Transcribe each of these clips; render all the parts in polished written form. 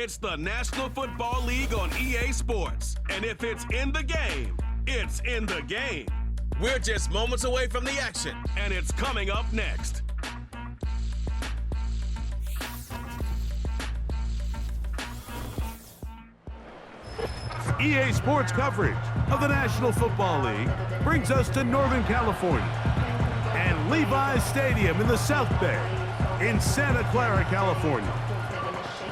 It's the National Football League on EA Sports. And if it's in the game, it's in the game. We're just moments away from the action. And it's coming up next. EA Sports coverage of the National Football League brings us to Northern California and Levi's Stadium in the South Bay in Santa Clara, California.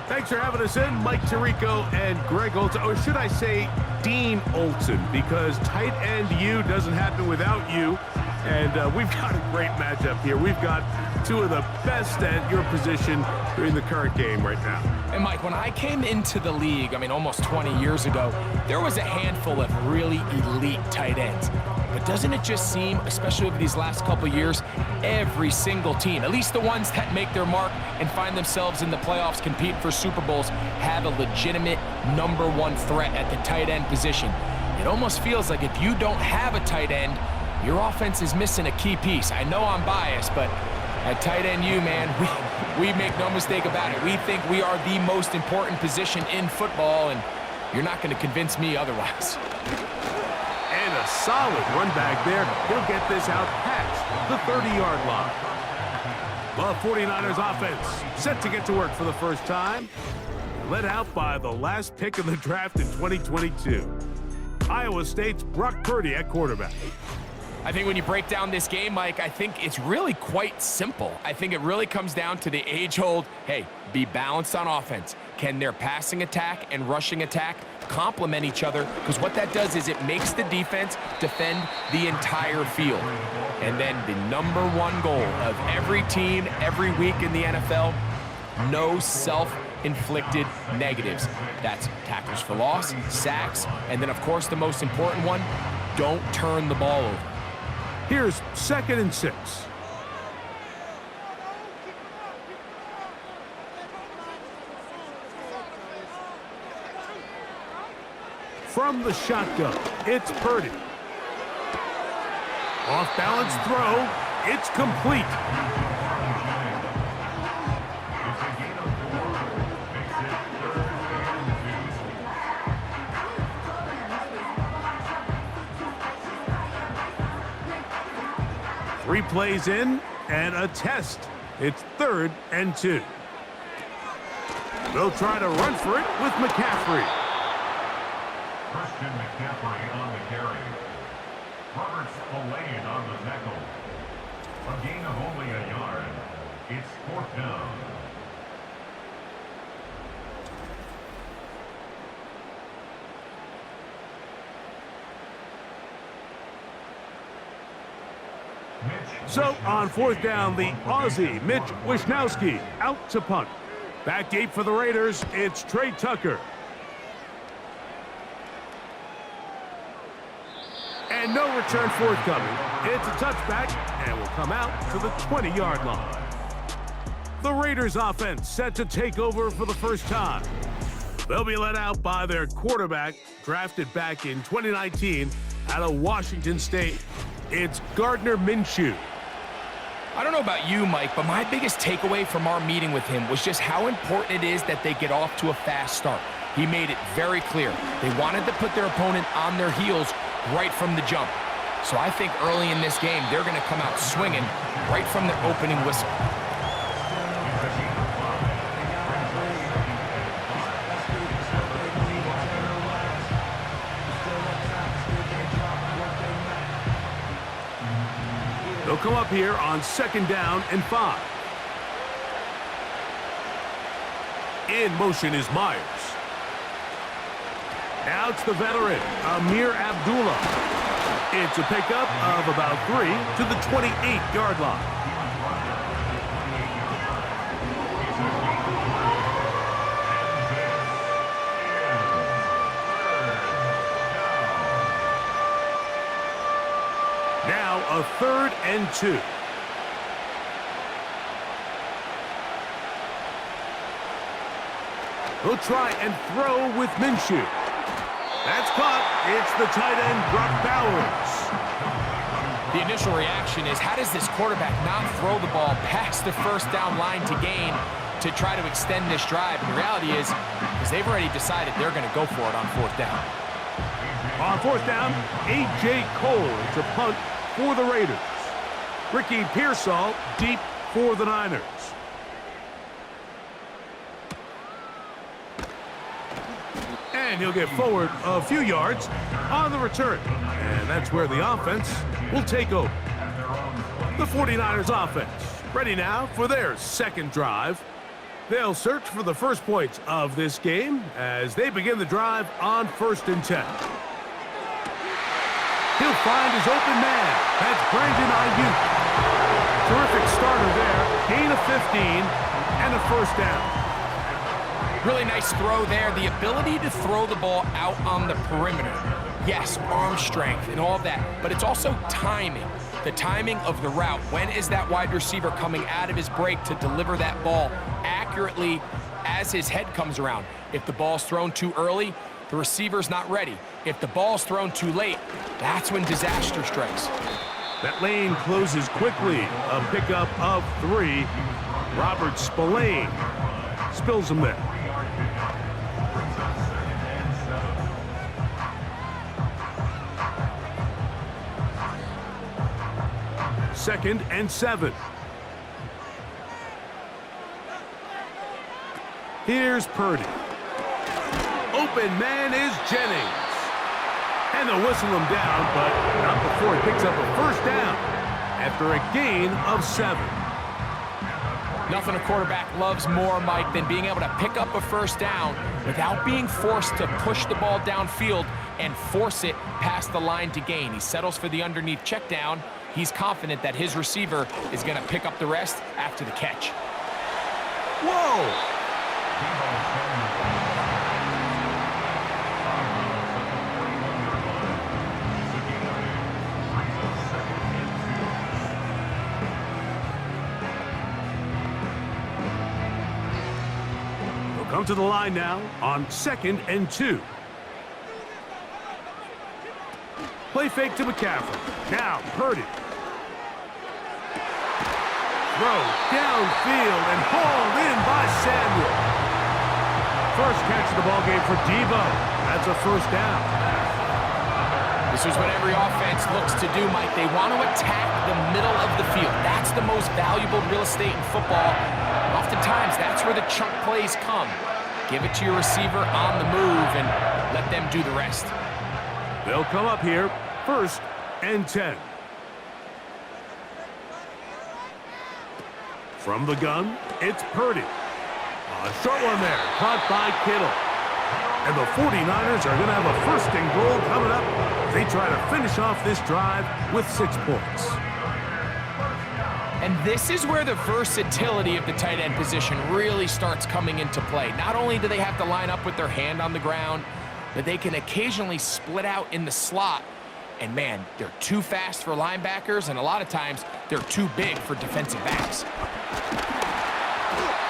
Thanks for having us in, Mike Tirico and Greg Olson, or should I say Dean Olson, because tight end U doesn't happen without you. And we've got a great matchup here. We've got two of the best at your position in the current game right now. And Mike, when I came into the league, almost 20 years ago, there was a handful of really elite tight ends. But doesn't it just seem, especially over these last couple years, every single team, at least the ones that make their mark and find themselves in the playoffs competing for Super Bowls, have a legitimate #1 threat at the tight end position. It almost feels like if you don't have a tight end, your offense is missing a key piece. I know I'm biased, but at tight end U, man, we make no mistake about it. We think we are the most important position in football, and you're not going to convince me otherwise. And a solid run back there. He'll get this out past the 30-yard line. The 49ers offense set to get to work for the first time. Led out by the last pick of the draft in 2022. Iowa State's Brock Purdy at quarterback. I think when you break down this game, Mike, I think it's really quite simple. I think it really comes down to the age-old, hey, be balanced on offense. Can their passing attack and rushing attack complement each other? Because what that does is it makes the defense defend the entire field. And then the #1 goal of every team every week in the NFL, no self-inflicted negatives. That's tackles for loss, sacks, and then, of course, the most important one, don't turn the ball over. Here's 2nd and 6. From the shotgun, it's Purdy. Off-balance throw, it's complete. Three plays in and a test. It's 3rd and 2. They'll try to run for it with McCaffrey. Christian McCaffrey on the carry. Roberts Spillane on the tackle. A gain of only a yard. It's 4th down. So on 4th down, the Aussie Mitch Wishnowsky out to punt. Back deep for the Raiders, it's Trey Tucker. And no return forthcoming. It's a touchback and will come out to the 20-yard line. The Raiders offense set to take over for the first time. They'll be led out by their quarterback, drafted back in 2019 out of Washington State. It's Gardner Minshew. I don't know about you, Mike, but my biggest takeaway from our meeting with him was just how important it is that they get off to a fast start. He made it very clear. They wanted to put their opponent on their heels right from the jump. So I think early in this game, they're going to come out swinging right from the opening whistle. They'll come up here on 2nd down and 5. In motion is Myers. Now it's the veteran, Amir Abdullah. It's a pickup of about 3 to the 28-yard line. Now a 3rd and 2. He'll try and throw with Minshew. That's caught. It's the tight end, Brock Bowers. The initial reaction is, how does this quarterback not throw the ball past the 1st down line to gain to try to extend this drive. And the reality is they've already decided they're going to go for it on 4th down. On 4th down, A.J. Cole to punt for the Raiders. Ricky Pearsall deep for the Niners. And he'll get forward a few yards on the return. And that's where the offense will take over. The 49ers offense ready now for their second drive. They'll search for the first points of this game as they begin the drive on 1st and 10. He'll find his open man. That's Brandon Ayuk. Terrific starter there. Gain of 15 and a 1st down. Really nice throw there. The ability to throw the ball out on the perimeter. Yes, arm strength and all of that, but it's also timing. The timing of the route. When is that wide receiver coming out of his break to deliver that ball accurately as his head comes around? If the ball's thrown too early, the receiver's not ready. If the ball's thrown too late, that's when disaster strikes. That lane closes quickly. A pickup of 3. Robert Spillane spills him there. Second and 7. Here's Purdy. Open man is Jennings. And they'll whistle him down, but not before he picks up a 1st down after a gain of 7. Nothing a quarterback loves more, Mike, than being able to pick up a 1st down without being forced to push the ball downfield and force it past the line to gain. He settles for the underneath check down. He's confident that his receiver is going to pick up the rest after the catch. Whoa! We'll come to the line now on 2nd and 2. Play fake to McCaffrey. Now Purdy. Throw downfield and hauled in by Samuel. First catch of the ball game for Debo. That's a 1st down. This is what every offense looks to do, Mike. They want to attack the middle of the field. That's the most valuable real estate in football. Oftentimes, that's where the chunk plays come. Give it to your receiver on the move and let them do the rest. They'll come up here, 1st and 10. From the gun, it's Purdy. A short one there, caught by Kittle. And the 49ers are going to have a 1st and goal coming up. They try to finish off this drive with 6 points. And this is where the versatility of the tight end position really starts coming into play. Not only do they have to line up with their hand on the ground, but they can occasionally split out in the slot. And man, they're too fast for linebackers, and a lot of times they're too big for defensive backs.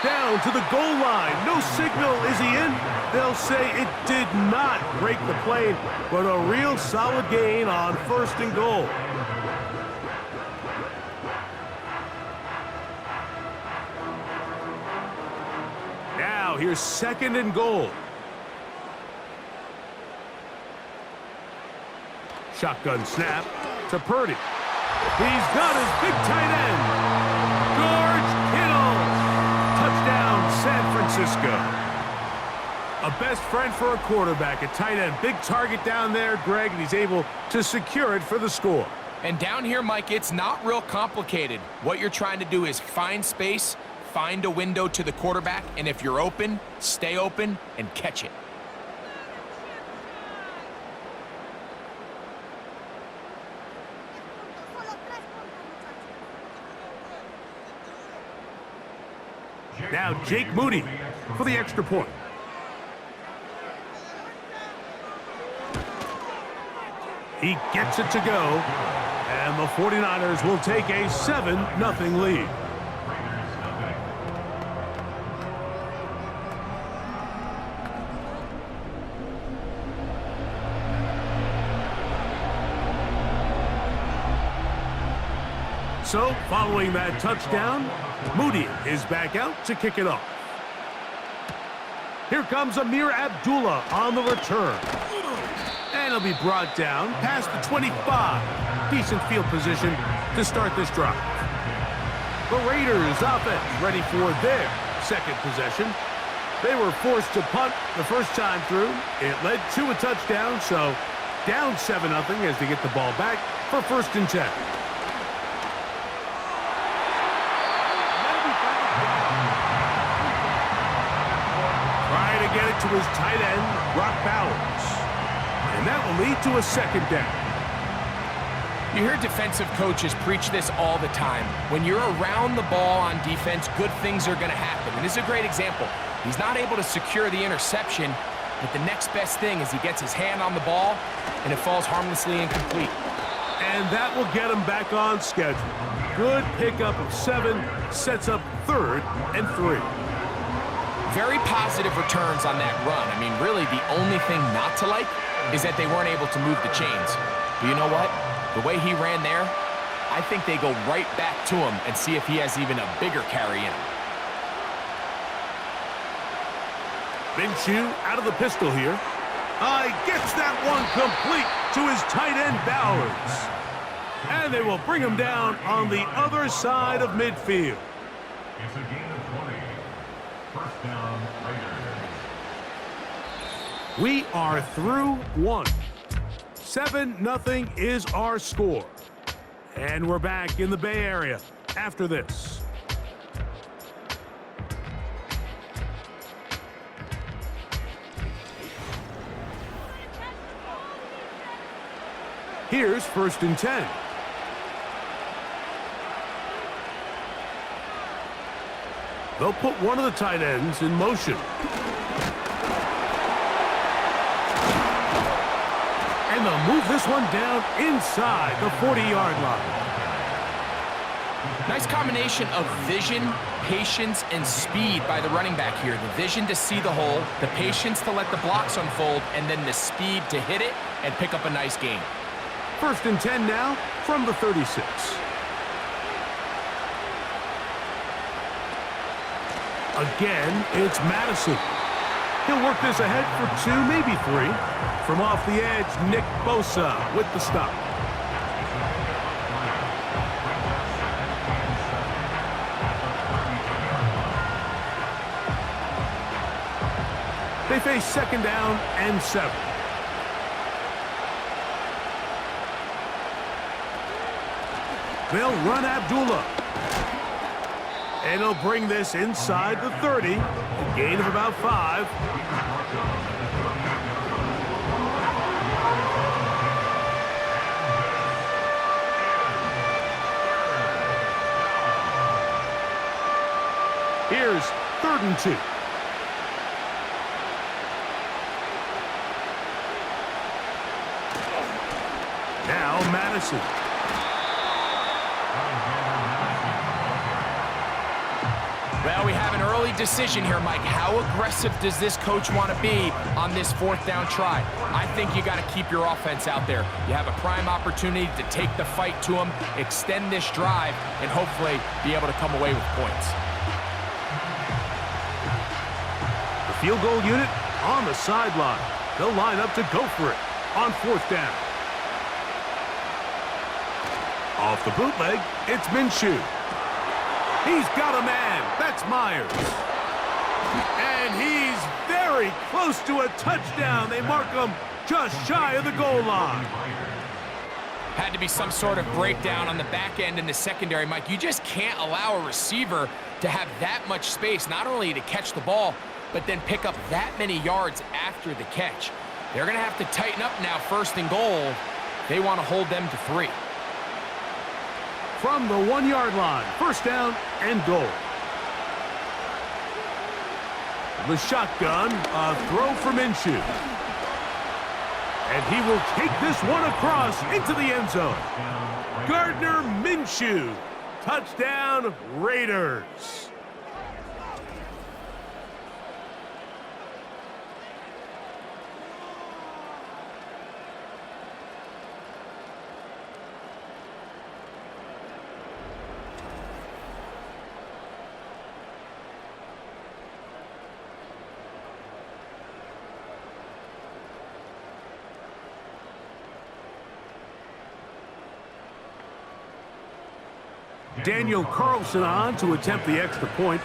Down to the goal line. No signal. Is he in? They'll say it did not break the plane, but a real solid gain on 1st and goal. Now here's 2nd and goal. Shotgun snap to Purdy. He's got his big tight end. George Kittle. Touchdown, San Francisco. A best friend for a quarterback, a tight end. Big target down there, Greg, and he's able to secure it for the score. And down here, Mike, it's not real complicated. What you're trying to do is find space, find a window to the quarterback, and if you're open, stay open and catch it. Now Jake Moody for the extra point. He gets it to go, and the 49ers will take a 7-0 lead. So, following that touchdown, Moody is back out to kick it off. Here comes Amir Abdullah on the return. And he'll be brought down past the 25. Decent field position to start this drive. The Raiders offense ready for their second possession. They were forced to punt the first time through. It led to a touchdown, so down 7-0 as they get the ball back for 1st and 10. Trying to get it to his tight end, Brock Bowers. And that will lead to a 2nd down. You hear defensive coaches preach this all the time. When you're around the ball on defense, good things are going to happen. And this is a great example. He's not able to secure the interception, but the next best thing is he gets his hand on the ball, and it falls harmlessly incomplete. And that will get him back on schedule. Good pickup of 7, sets up 3rd and 3. Very positive returns on that run. I mean, really, the only thing not to like is that they weren't able to move the chains. But you know what? The way he ran there, I think they go right back to him and see if he has even a bigger carry in him. Minshew out of the pistol here. Gets that one complete to his tight end, Bowers. And they will bring him down on the other side of midfield. It's a gain of 20. 1st down, Raiders. We are through 1. 7-0 is our score. And we're back in the Bay Area after this. Here's 1st and 10. They'll put one of the tight ends in motion. And they'll move this one down inside the 40-yard line. Nice combination of vision, patience, and speed by the running back here. The vision to see the hole, the patience to let the blocks unfold, and then the speed to hit it and pick up a nice gain. 1st and 10 now from the 36. Again, it's Madison. He'll work this ahead for 2, maybe 3. From off the edge, Nick Bosa with the stop. They face 2nd down and 7. They'll run Abdullah. And he'll bring this inside the 30. A gain of about 5. Here's 3rd and 2. Now Madison. Well, we have an early decision here, Mike. How aggressive does this coach want to be on this 4th down try? I think you got to keep your offense out there. You have a prime opportunity to take the fight to them, extend this drive, and hopefully be able to come away with points. The field goal unit on the sideline. They'll line up to go for it on 4th down. Off the bootleg, it's Minshew. He's got a man. That's Myers. And he's very close to a touchdown. They mark him just shy of the goal line. Had to be some sort of breakdown on the back end in the secondary, Mike. You just can't allow a receiver to have that much space, not only to catch the ball, but then pick up that many yards after the catch. They're going to have to tighten up now, 1st and goal. They want to hold them to 3. From the 1-yard line, 1st down and goal. The shotgun, a throw for Minshew. And he will take this one across into the end zone. Gardner Minshew, touchdown Raiders. Daniel Carlson on to attempt the extra point.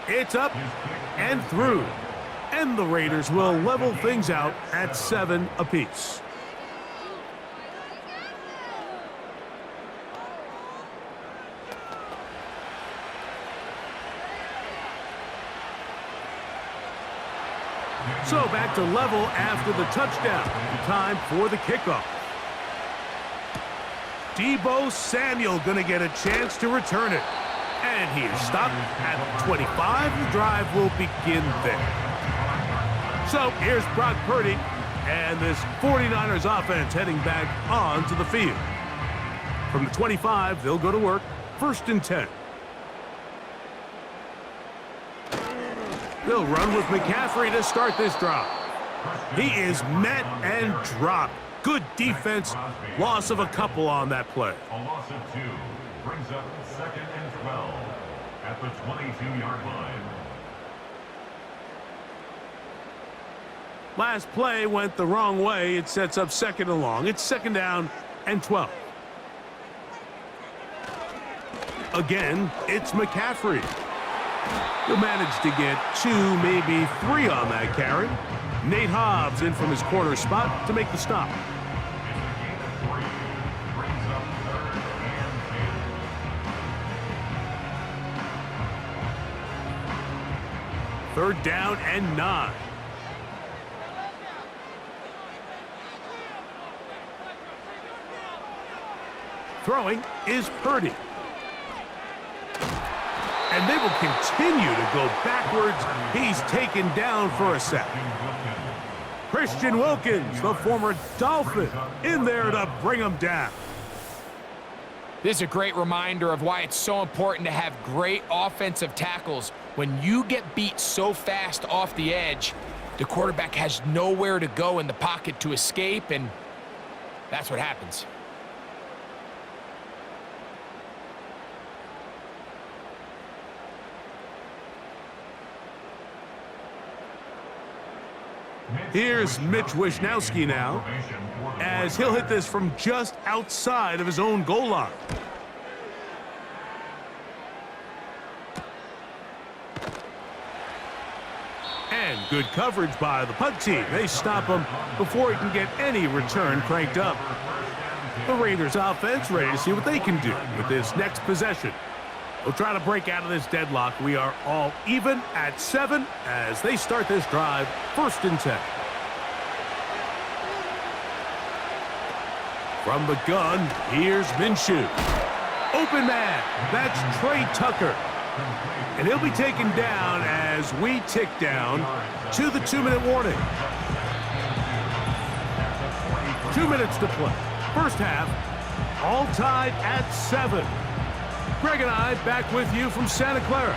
It's up and through. And the Raiders will level things out at 7 apiece. So back to level after the touchdown. Time for the kickoff. Deebo Samuel going to get a chance to return it. And he is stopped at 25. The drive will begin there. So here's Brock Purdy and this 49ers offense heading back onto the field. From the 25, they'll go to work. 1st and 10. They'll run with McCaffrey to start this drive. He is met and dropped. Good defense. Loss of a couple on that play. A loss of 2 brings up 2nd and 12 at the 22-yard line. Last play went the wrong way. It sets up 2nd and long. It's 2nd down and 12. Again, it's McCaffrey. He'll manage to get 2, maybe 3 on that carry. Nate Hobbs in from his corner spot to make the stop. Third down and 9. Throwing is Purdy. And they will continue to go backwards. He's taken down for a sack. Christian Wilkins, the former Dolphin, in there to bring him down. This is a great reminder of why it's so important to have great offensive tackles. When you get beat so fast off the edge, the quarterback has nowhere to go in the pocket to escape, and that's what happens. Here's Mitch Wishnowski now, as he'll hit this from just outside of his own goal line. And good coverage by the punt team. They stop him before he can get any return cranked up. The Raiders offense ready to see what they can do with this next possession. We'll try to break out of this deadlock. We are all even at 7 as they start this drive. 1st and 10. From the gun, here's Minshew. Open man, that's Trey Tucker. And he'll be taken down as we tick down to the 2-minute warning. 2 minutes to play. First half, all tied at 7. Greg and I back with you from Santa Clara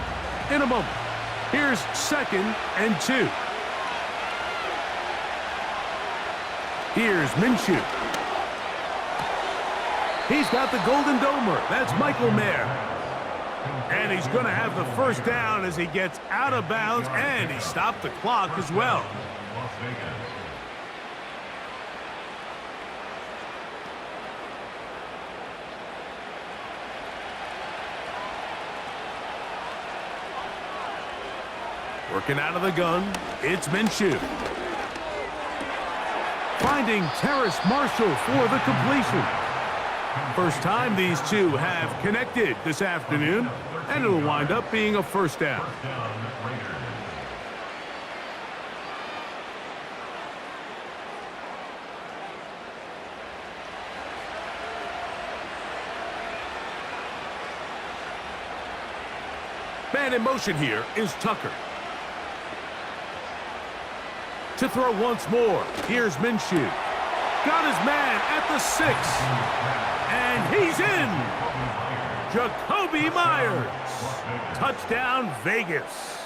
in a moment. Here's 2nd and 2. Here's Minshew. He's got the Golden Domer. That's Michael Mayer. And he's going to have the 1st down as he gets out of bounds, and he stopped the clock as well. Working out of the gun, it's Minshew. Finding Terrace Marshall for the completion. First time these two have connected this afternoon, and it'll wind up being a 1st down. Man in motion here is Tucker. To throw once more, here's Minshew. Got his man at the 6. And he's in. Jacoby Myers. Touchdown, Vegas.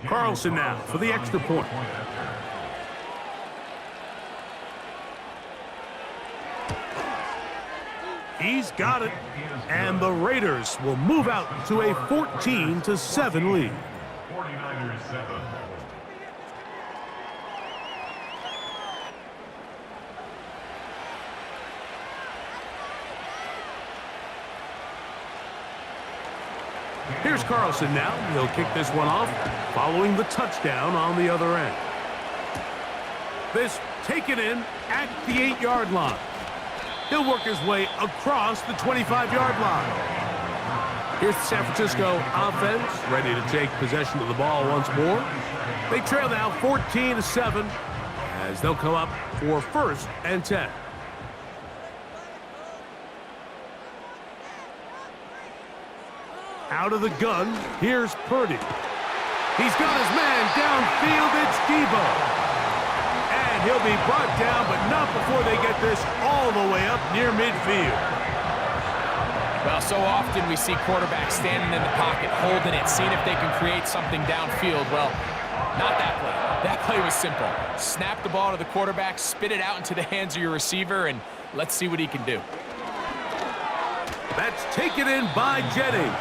Carlson now for the extra point. He's got it, and the Raiders will move out to a 14-7 lead. 49ers 7. Here's Carlson now. He'll kick this one off, following the touchdown on the other end. This taken in at the 8-yard line. He'll work his way across the 25-yard line. Here's the San Francisco offense, ready to take possession of the ball once more. They trail now 14-7 as they'll come up for 1st and 10. Out of the gun, here's Purdy. He's got his man downfield, it's Debo. And he'll be brought down, but not before they get this all the way up near midfield. Well, so often we see quarterbacks standing in the pocket, holding it, seeing if they can create something downfield. Well, not that play. That play was simple. Snap the ball to the quarterback, spit it out into the hands of your receiver, and let's see what he can do. That's taken in by Jennings.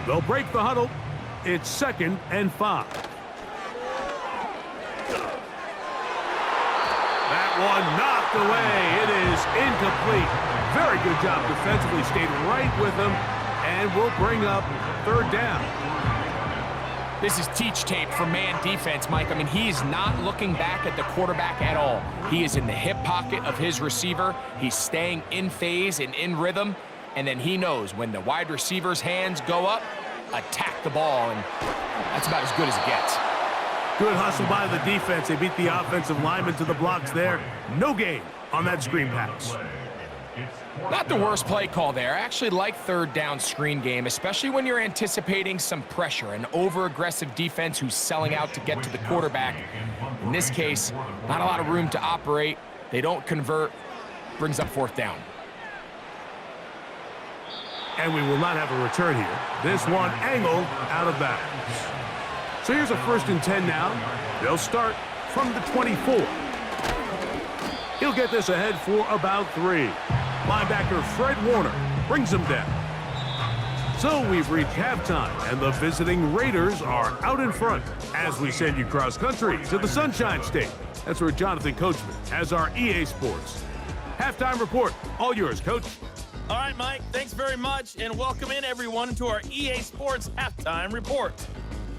They'll break the huddle. It's 2nd and 5. That one knocked away. It is incomplete. Very good job defensively. Stayed right with him and will bring up 3rd down. This is teach tape for man defense, Mike. I mean, he's not looking back at the quarterback at all. He is in the hip pocket of his receiver. He's staying in phase and in rhythm. And then he knows when the wide receiver's hands go up, attack the ball, and that's about as good as it gets. Good hustle by the defense. They beat the offensive lineman to the blocks there. No gain on that screen pass. Not the worst play call there. I actually like 3rd down screen game, especially when you're anticipating some pressure, an over-aggressive defense who's selling out to get to the quarterback. In this case, not a lot of room to operate. They don't convert. Brings up 4th down. And we will not have a return here. This one angled out of bounds. So here's a 1st and 10 now. They'll start from the 24. He'll get this ahead for about 3. Linebacker Fred Warner brings him down. So we've reached halftime, and the visiting Raiders are out in front as we send you cross-country to the Sunshine State. That's where Jonathan Coachman has our EA Sports halftime report. All yours, Coach. All right, Mike, thanks very much, and welcome in, everyone, to our EA Sports halftime report.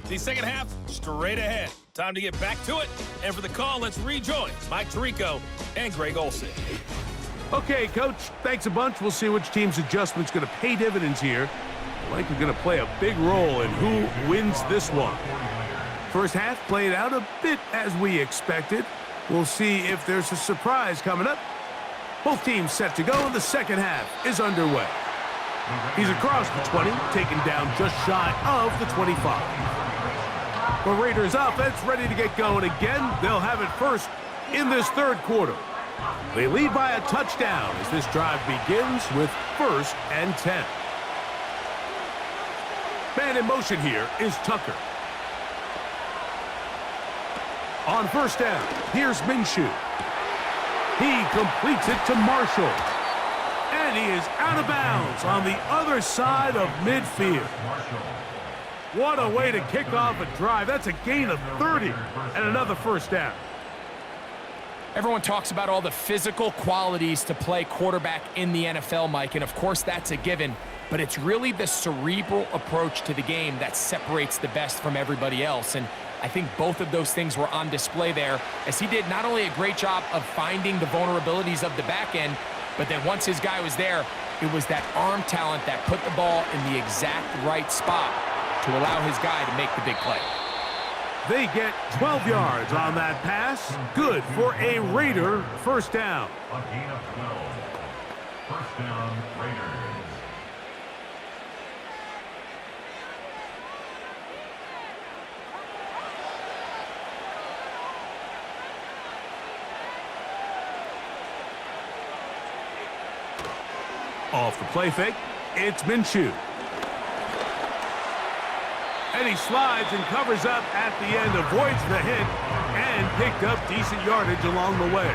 The second half, straight ahead. Time to get back to it, and for the call, let's rejoin Mike Tirico and Greg Olsen. Okay, Coach, thanks a bunch. We'll see which team's adjustment's going to pay dividends here. Likely going to play a big role in who wins this one. First half played out a bit as we expected. We'll see if there's a surprise coming up. Both teams set to go, and the second half is underway. He's across the 20, taken down just shy of the 25. The Raiders offense ready to get going again. They'll have it first in this 3rd quarter. They lead by a touchdown as this drive begins with 1st and 10. Man in motion here is Tucker. On 1st down, here's Minshew. He completes it to Marshall. And he is out of bounds on the other side of midfield. What a way to kick off a drive. That's a gain of 30 and another 1st down. Everyone talks about all the physical qualities to play quarterback in the NFL, Mike, and of course that's a given, but it's really the cerebral approach to the game that separates the best from everybody else, and I think both of those things were on display there, as he did not only a great job of finding the vulnerabilities of the back end, but then once his guy was there, it was that arm talent that put the ball in the exact right spot to allow his guy to make the big play. They get 12 yards on that pass. Good for a Raider 1st down. A gain of 12. 1st down, Raiders. Off the play fake, it's Minshew. And he slides and covers up at the end, avoids the hit, and picked up decent yardage along the way.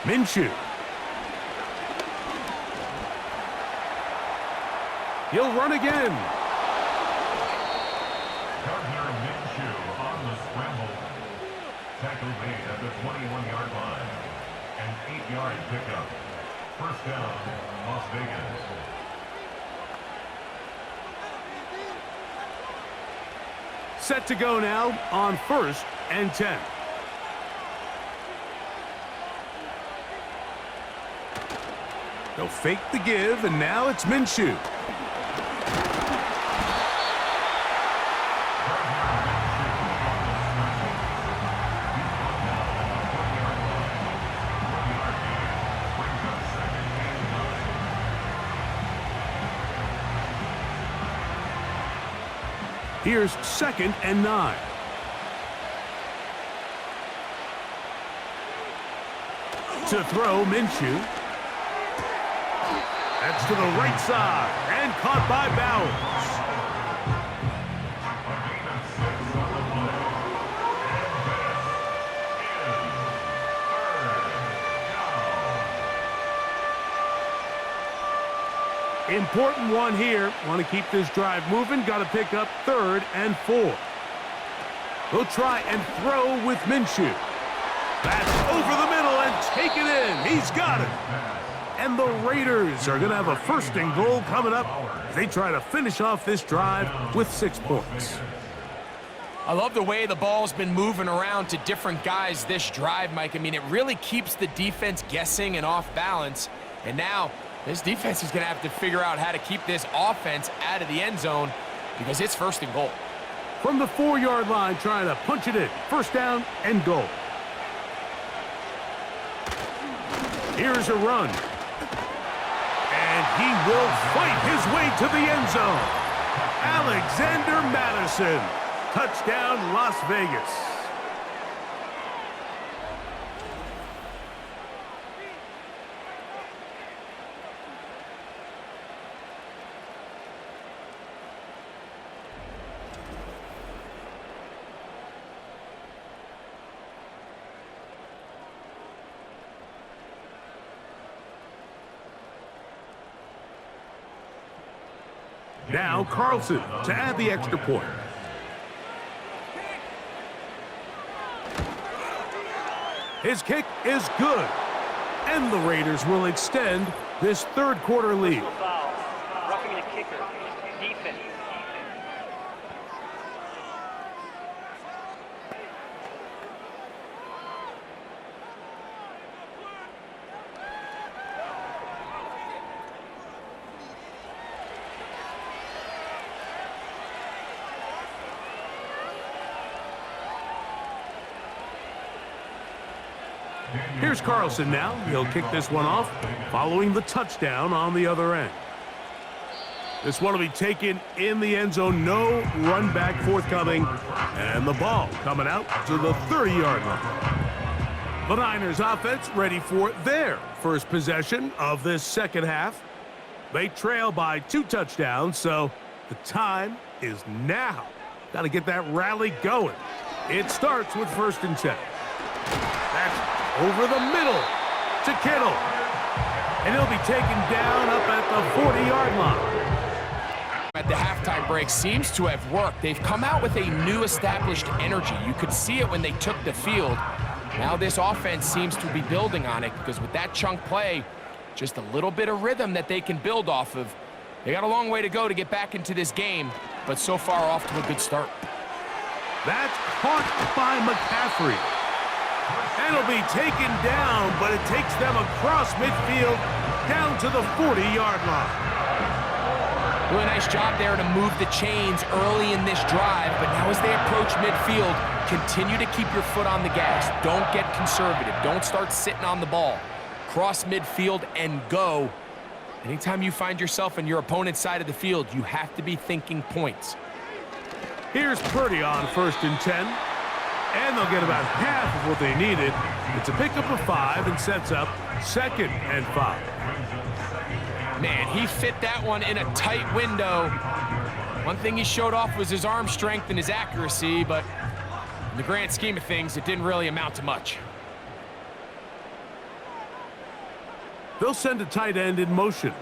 Minshew. He'll run again. Gardner Minshew on the scramble. Tackle made at the 21-yard line. An 8-yard pickup. First down, Las Vegas. Set to go now on 1st and 10. They'll fake the give, and now it's Minshew. Here's 2nd and 9. To throw, Minshew. That's to the right side, and caught by Bowers. Important one here. Want to keep this drive moving. Got to pick up 3rd and 4. We'll try and throw with Minshew. That's over the middle and take it in. He's got it. And the Raiders are going to have a 1st and goal coming up as they try to finish off this drive with 6 points. I love the way the ball's been moving around to different guys this drive, Mike. I mean, it really keeps the defense guessing and off balance. And now this defense is going to have to figure out how to keep this offense out of the end zone because it's 1st and goal. From the 4-yard line, trying to punch it in. 1st down and goal. Here's a run. And he will fight his way to the end zone. Alexander Madison. Touchdown, Las Vegas. Now Carlson to add the extra point. His kick is good. And the Raiders will extend this 3rd quarter lead. Roughing the kicker. Defense. Here's Carlson now. He'll kick this one off following the touchdown on the other end. This one will be taken in the end zone. No run back forthcoming. And the ball coming out to the 30-yard line. The Niners offense ready for their first possession of this second half. They trail by 2 touchdowns, so the time is now. Got to get that rally going. It starts with 1st and 10. That's over the middle to Kittle. And he'll be taken down up at the 40-yard line. At the halftime break seems to have worked. They've come out with a new established energy. You could see it when they took the field. Now this offense seems to be building on it because with that chunk play, just a little bit of rhythm that they can build off of. They got a long way to go to get back into this game, but so far off to a good start. That's caught by McCaffrey. And it'll be taken down, but it takes them across midfield down to the 40-yard line. Really nice job there to move the chains early in this drive, but now as they approach midfield, continue to keep your foot on the gas. Don't get conservative. Don't start sitting on the ball. cross midfield and go. Anytime you find yourself on your opponent's side of the field, you have to be thinking points. Here's Purdy on 1st and 10. And they'll get about half of what they needed. It's a pickup of 5 and sets up 2nd and 5. Man, he fit that one in a tight window. One thing he showed off was his arm strength and his accuracy, but in the grand scheme of things, it didn't really amount to much. They'll send a tight end in motion.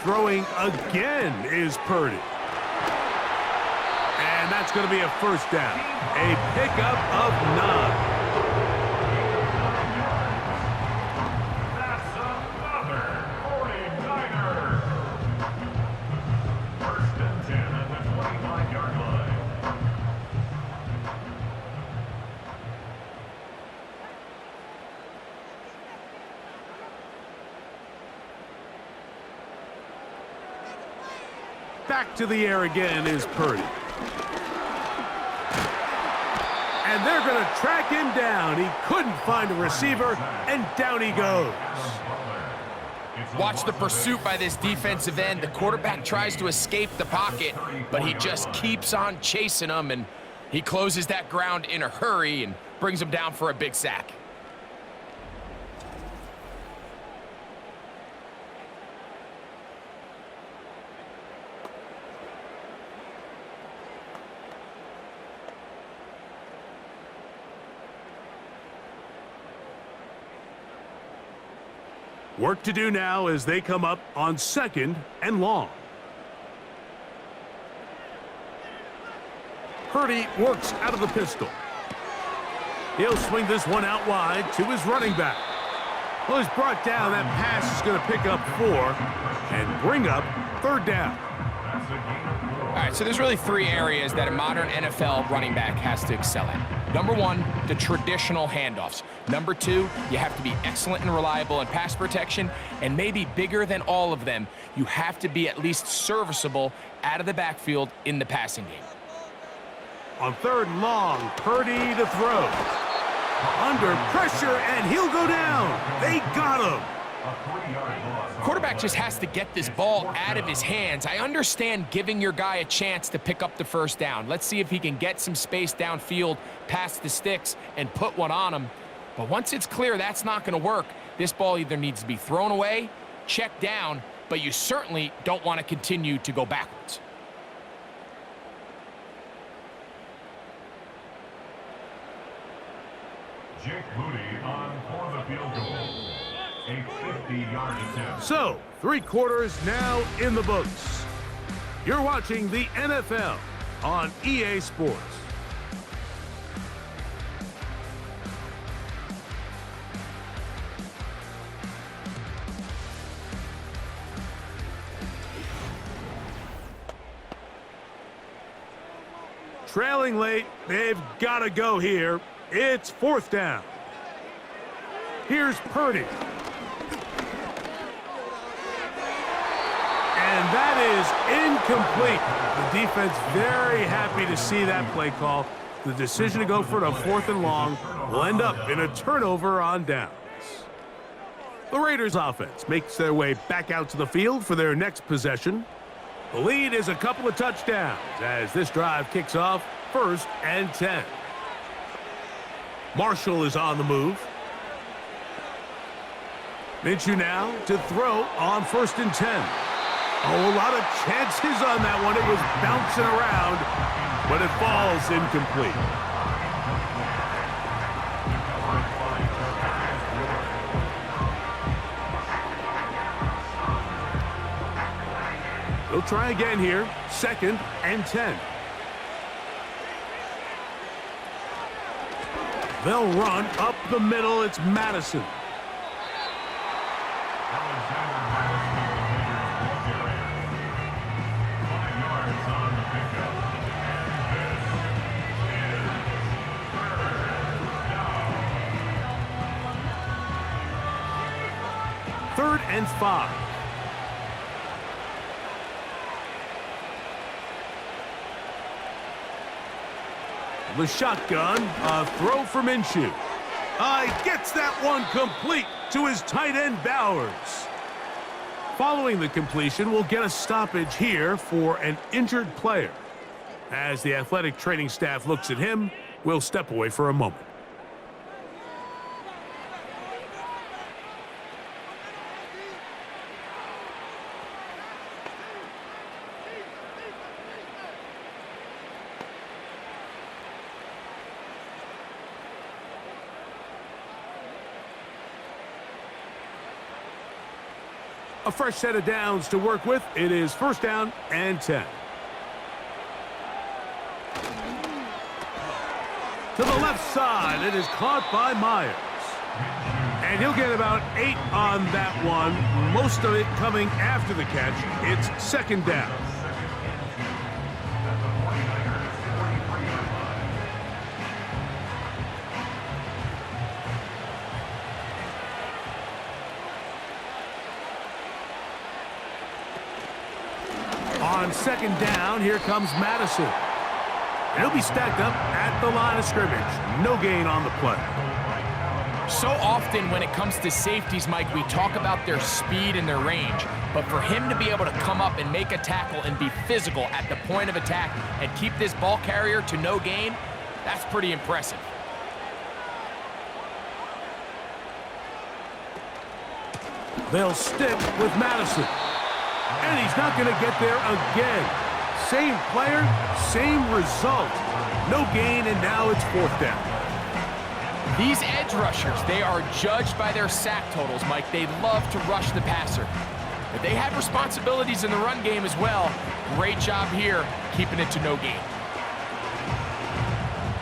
Throwing again is Purdy. And that's going to be a first down. A pickup of 9. That's another 49er. 1st and 10 at the 25-yard line. Back to the air again is Purdy. And they're going to track him down. He couldn't find a receiver, and down he goes. Watch the pursuit by this defensive end. The quarterback tries to escape the pocket, but he just keeps on chasing him, and he closes that ground in a hurry and brings him down for a big sack. Work to do now as they come up on 2nd and long. Purdy works out of the pistol. He'll swing this one out wide to his running back. Well, he's brought down. That pass is going to pick up 4 and bring up 3rd down. All right, so there's really 3 areas that a modern NFL running back has to excel at. Number 1, the traditional handoffs. Number 2, you have to be excellent and reliable in pass protection, and maybe bigger than all of them, you have to be at least serviceable out of the backfield in the passing game. On 3rd and long, Purdy to throw. Under pressure, and he'll go down. They got him. Quarterback just has to get this ball out of his hands. I understand giving your guy a chance to pick up the first down. Let's see if he can get some space downfield past the sticks and put one on him. But once it's clear that's not going to work, this ball either needs to be thrown away, checked down, but you certainly don't want to continue to go backwards. Jake Moody on for the field goal. A 50-yard attempt. So, 3 quarters now in the books. You're watching the NFL on EA Sports. Trailing late, they've got to go here. It's 4th down. Here's Purdy. And that is incomplete. The defense very happy to see that play call. The decision to go for it on 4th and long will end up in a turnover on downs. The Raiders offense makes their way back out to the field for their next possession. The lead is a couple of touchdowns as this drive kicks off 1st and 10. Marshall is on the move. Minshew now to throw on 1st and 10. Oh, a lot of chances on that one. It was bouncing around, but it falls incomplete. They'll try again here. 2nd and 10. They'll run up the middle. It's Madison. Third and 5. The shotgun, a throw for Minshew. He gets that one complete to his tight end, Bowers. Following the completion, we'll get a stoppage here for an injured player. As the athletic training staff looks at him, we'll step away for a moment. A fresh set of downs to work with. It is first down and 10. To the left side, it is caught by Myers. And he'll get about 8 on that one, most of it coming after the catch. It's second down. On second down, here comes Madison. And he'll be stacked up at the line of scrimmage. No gain on the play. So often when it comes to safeties, Mike, we talk about their speed and their range. But for him to be able to come up and make a tackle and be physical at the point of attack and keep this ball carrier to no gain, that's pretty impressive. They'll stick with Madison. And he's not going to get there again. Same player, same result. No gain, and now it's fourth down. These edge rushers, they are judged by their sack totals, Mike. They love to rush the passer. But they have responsibilities in the run game as well. Great job here, keeping it to no gain.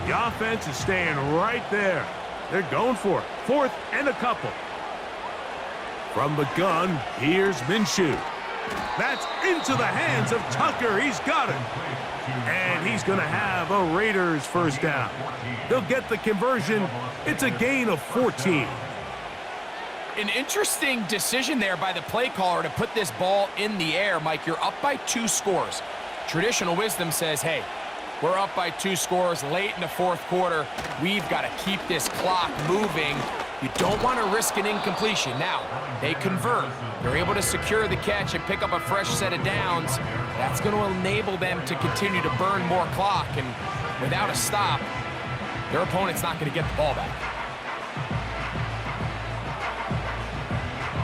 The offense is staying right there. They're going for it. Fourth and a couple. From the gun, here's Minshew. That's into the hands of Tucker. He's got it. And he's going to have a Raiders first down. They'll get the conversion. It's a gain of 14. An interesting decision there by the play caller to put this ball in the air. Mike, you're up by 2 scores. Traditional wisdom says, hey, we're up by 2 scores late in the fourth quarter. We've got to keep this clock moving. You don't want to risk an incompletion. Now, they convert. They're able to secure the catch and pick up a fresh set of downs. That's going to enable them to continue to burn more clock. And without a stop, their opponent's not going to get the ball back.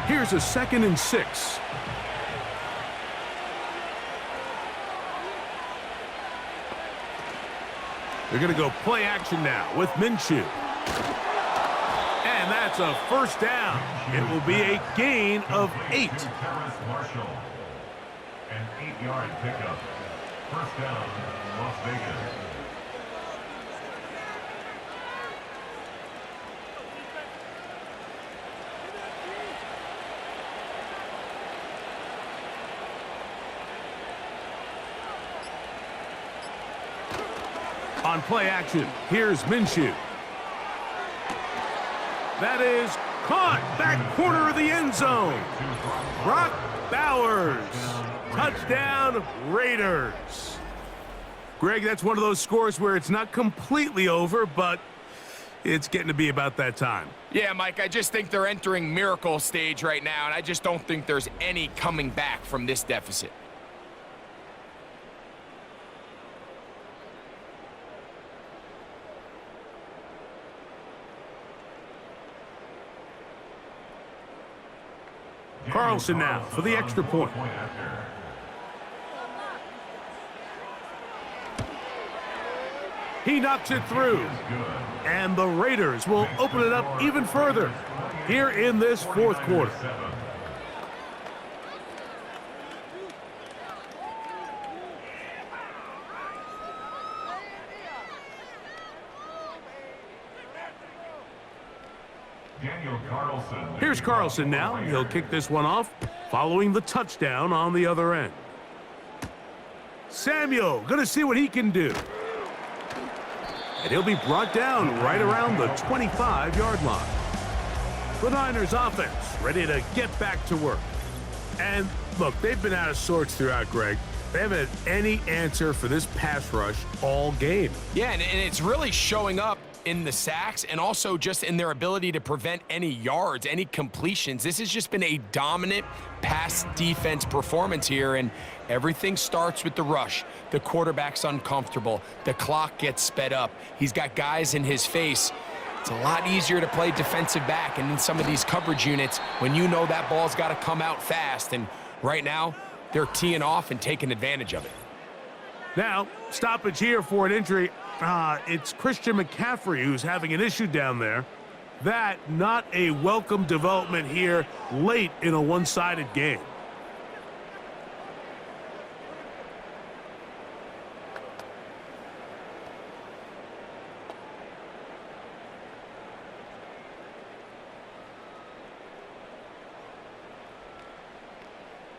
Here's a 2nd and 6. They're going to go play action now with Minshew. And that's a first down. It will be a gain of 8. An 8-yard pickup. First down, Las Vegas. On play action, here's Minshew. That is caught back corner of the end zone. Brock Bowers. Touchdown, Raiders. Greg, that's one of those scores where it's not completely over, but it's getting to be about that time. Yeah, Mike, I just think they're entering miracle stage right now, and I just don't think there's any coming back from this deficit. Carlson now for the extra point. He knocks it through. And the Raiders will open it up even further here in this fourth quarter. Here's Carlson now. He'll kick this one off following the touchdown on the other end. Samuel going to see what he can do. And he'll be brought down right around the 25-yard line. The Niners offense ready to get back to work. And look, they've been out of sorts throughout, Greg. They haven't had any answer for this pass rush all game. Yeah, and it's really showing up in the sacks and also just in their ability to prevent any yards, any completions. This has just been a dominant pass defense performance here, and everything starts with the rush. The quarterback's uncomfortable. The clock gets sped up. He's got guys in his face. It's a lot easier to play defensive back and in some of these coverage units when you know that ball's got to come out fast, and right now they're teeing off and taking advantage of it. Now, stoppage here for an injury. It's Christian McCaffrey who's having an issue down there. That, not a welcome development here late in a one-sided game.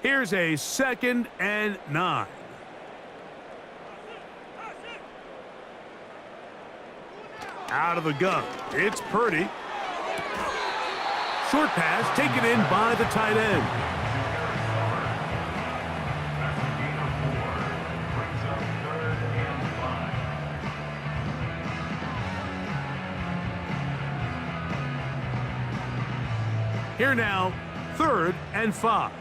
Here's a 2nd and 9. Out of the gun, it's Purdy. Short pass taken in by the tight end. Here now, 3rd and 5.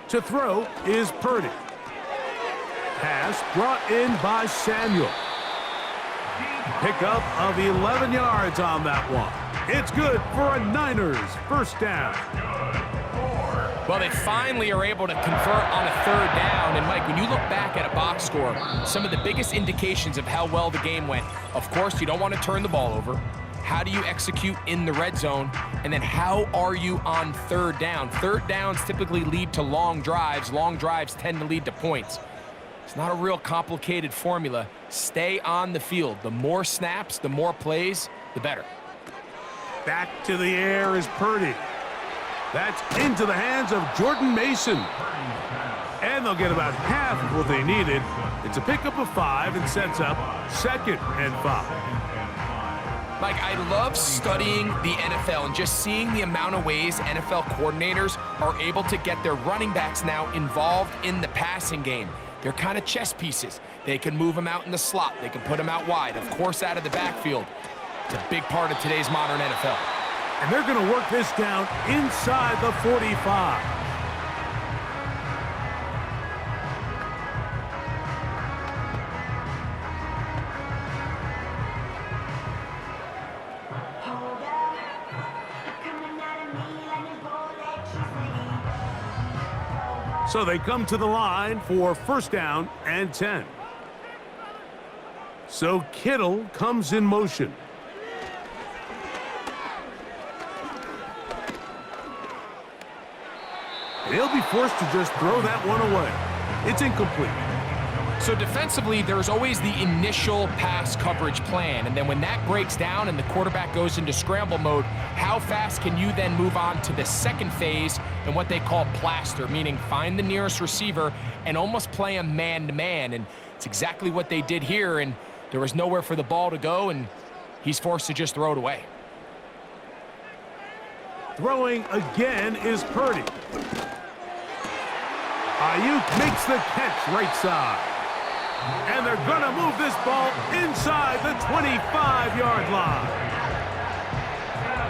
To throw is Purdy. Pass brought in by Samuel. Pickup of 11 yards on that one. It's good for a Niners first down. Well, they finally are able to convert on a 3rd down. And, Mike, when you look back at a box score, some of the biggest indications of how well the game went, of course, you don't want to turn the ball over. How do you execute in the red zone? And then how are you on 3rd down? 3rd downs typically lead to long drives. Long drives tend to lead to points. It's not a real complicated formula. Stay on the field. The more snaps, the more plays, the better. Back to the air is Purdy. That's into the hands of Jordan Mason. And they'll get about half of what they needed. It's a pickup of 5 and sets up 2nd and 5. Mike, I love studying the NFL and just seeing the amount of ways NFL coordinators are able to get their running backs now involved in the passing game. They're kind of chess pieces. They can move them out in the slot. They can put them out wide, of course, out of the backfield. It's a big part of today's modern NFL. And they're going to work this down inside the 45. So they come to the line for 1st down and 10. So Kittle comes in motion. He'll be forced to just throw that one away. It's incomplete. So defensively, there's always the initial pass coverage plan, and then when that breaks down and the quarterback goes into scramble mode, how fast can you then move on to the 2nd phase and what they call plaster, meaning find the nearest receiver and almost play a man-to-man, and it's exactly what they did here, and there was nowhere for the ball to go, and he's forced to just throw it away. Throwing again is Purdy. Ayuk makes the catch right side. And they're going to move this ball inside the 25-yard line.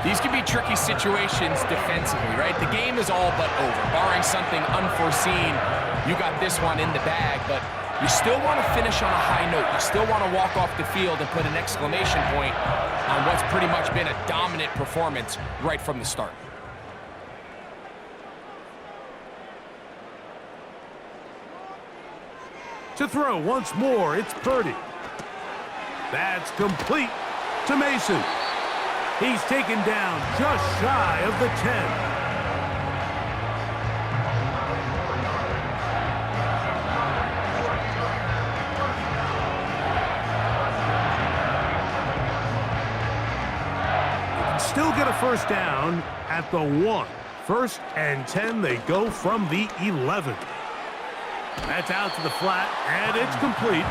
These can be tricky situations defensively, right? The game is all but over. Barring something unforeseen, you got this one in the bag, but you still want to finish on a high note. You still want to walk off the field and put an exclamation point on what's pretty much been a dominant performance right from the start. To throw once more, it's Purdy. That's complete to Mason. He's taken down just shy of the 10. Still get a 1st down at the 1. 1st and 10, they go from the 11. That's out to the flat, and it's complete.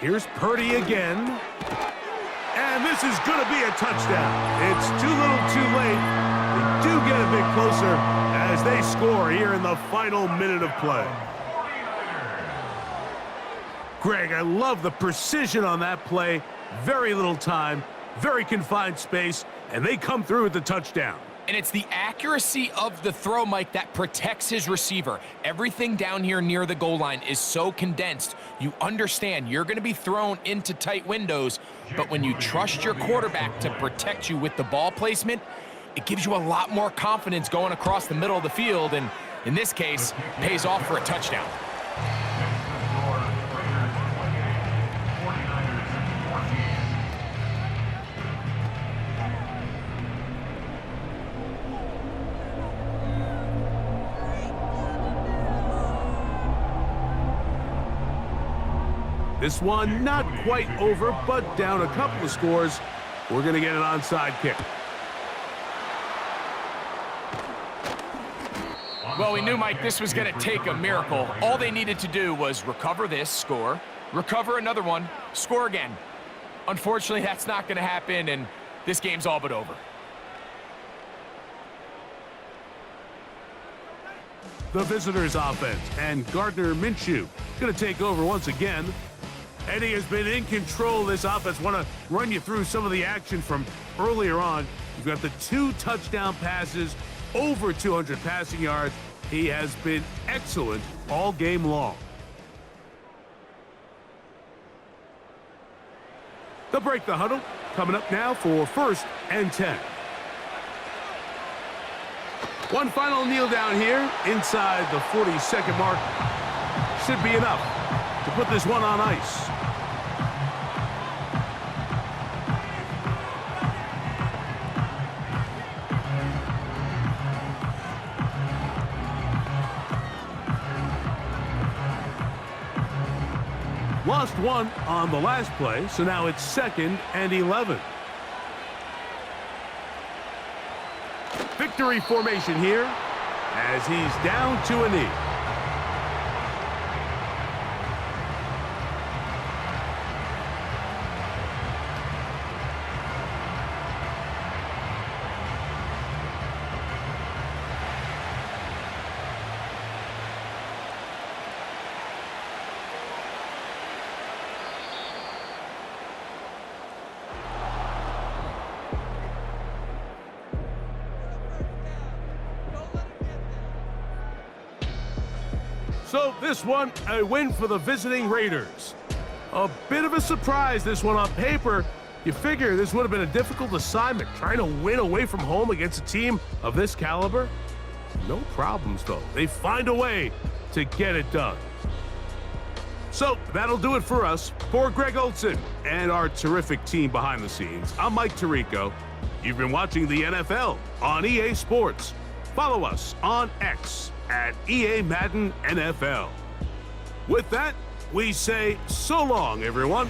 Here's Purdy again. And this is going to be a touchdown. It's too little too late. They do get a bit closer as they score here in the final minute of play. Greg, I love the precision on that play. Very little time, very confined space, and they come through with the touchdown. And it's the accuracy of the throw, Mike, that protects his receiver. Everything down here near the goal line is so condensed. You understand you're going to be thrown into tight windows, but when you trust your quarterback to protect you with the ball placement, it gives you a lot more confidence going across the middle of the field, and in this case, pays off for a touchdown. This one not quite over, but down a couple of scores. We're going to get an onside kick. Well, we knew, Mike, this was going to take a miracle. All they needed to do was recover this, score, recover another one, score again. Unfortunately, that's not going to happen, and this game's all but over. The visitors' offense, and Gardner Minshew going to take over once again. Eddie has been in control of this offense. Want to run you through some of the action from earlier on. You've got the 2 touchdown passes, over 200 passing yards. He has been excellent all game long. They'll break the huddle. Coming up now for 1st and 10. One final kneel down here inside the 40-second mark. Should be enough to put this one on ice. Lost one on the last play, so now it's 2nd and 11. Victory formation here as he's down to a knee. So this one, a win for the visiting Raiders. A bit of a surprise, this one on paper. You figure this would have been a difficult assignment, trying to win away from home against a team of this caliber. No problems, though. They find a way to get it done. So that'll do it for us. For Greg Olson and our terrific team behind the scenes, I'm Mike Tirico. You've been watching the NFL on EA Sports. Follow us on X at EA Madden NFL. With that, we say so long, everyone.